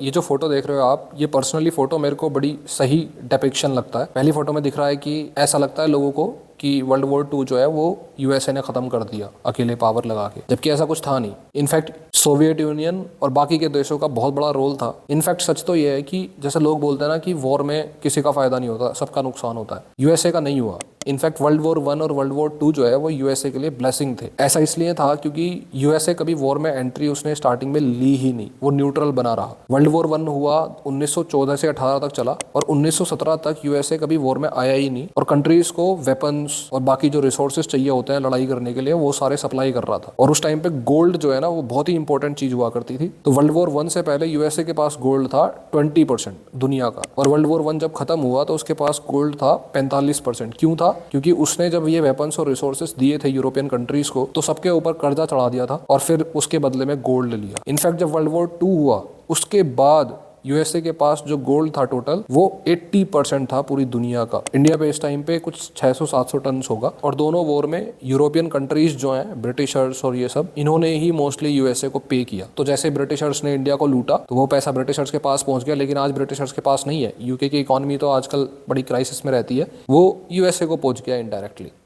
ये जो फोटो देख रहे हो आप, ये पर्सनली फोटो मेरे को बड़ी सही डिपिक्शन लगता है। पहली फोटो में दिख रहा है कि ऐसा लगता है लोगों को कि वर्ल्ड वॉर टू जो है वो यूएसए ने खत्म कर दिया अकेले पावर लगा के, जबकि ऐसा कुछ था नहीं। इनफैक्ट सोवियत यूनियन और बाकी के देशों का बहुत बड़ा रोल था। इनफैक्ट सच तो ये है कि जैसे लोग बोलते हैं ना कि वॉर में किसी का फायदा नहीं होता, सबका नुकसान होता है, यूएसए का नहीं हुआ। इनफैक्ट वर्ल्ड वॉर वन और वर्ल्ड वॉर टू जो है वो यूएसए के लिए ब्लेसिंग थे। ऐसा इसलिए था क्योंकि यूएसए कभी वॉर में एंट्री उसने स्टार्टिंग में ली ही नहीं, वो न्यूट्रल बना रहा। वर्ल्ड वॉर वन हुआ 1914 से 18 तक चला और 1917 तक यूएसए कभी वॉर में आया ही नहीं, और कंट्रीज को वेपन्स और बाकी जो रिसोर्सेज चाहिए होते हैं लड़ाई करने के लिए वो सारे सप्लाई कर रहा था। और उस टाइम पे गोल्ड जो है ना वो बहुत ही इंपॉर्टेंट चीज हुआ करती थी। तो वर्ल्ड वॉर वन से पहले यूएसए के पास गोल्ड था 20% दुनिया का, और वर्ल्ड वॉर वन जब खत्म हुआ तो उसके पास गोल्ड था 45%। क्यों था? क्योंकि उसने जब ये वेपन्स और रिसोर्सेज दिए थे यूरोपियन कंट्रीज को तो सबके ऊपर कर्जा चढ़ा दिया था और फिर उसके बदले में गोल्ड लिया। इनफैक्ट जब वर्ल्ड वॉर टू हुआ उसके बाद यूएसए के पास जो गोल्ड था टोटल वो 80% था पूरी दुनिया का। इंडिया पे इस टाइम पे कुछ 600-700 टन होगा। और दोनों वॉर में यूरोपियन कंट्रीज जो हैं, ब्रिटिशर्स और ये सब, इन्होंने ही मोस्टली यूएसए को पे किया। तो जैसे ब्रिटिशर्स ने इंडिया को लूटा तो वो पैसा ब्रिटिशर्स के पास पहुंच गया, लेकिन आज ब्रिटिशर्स के पास नहीं है। यूके की इकोनॉमी तो आजकल बड़ी क्राइसिस में रहती है, वो यूएसए को पहुंच गया इनडायरेक्टली।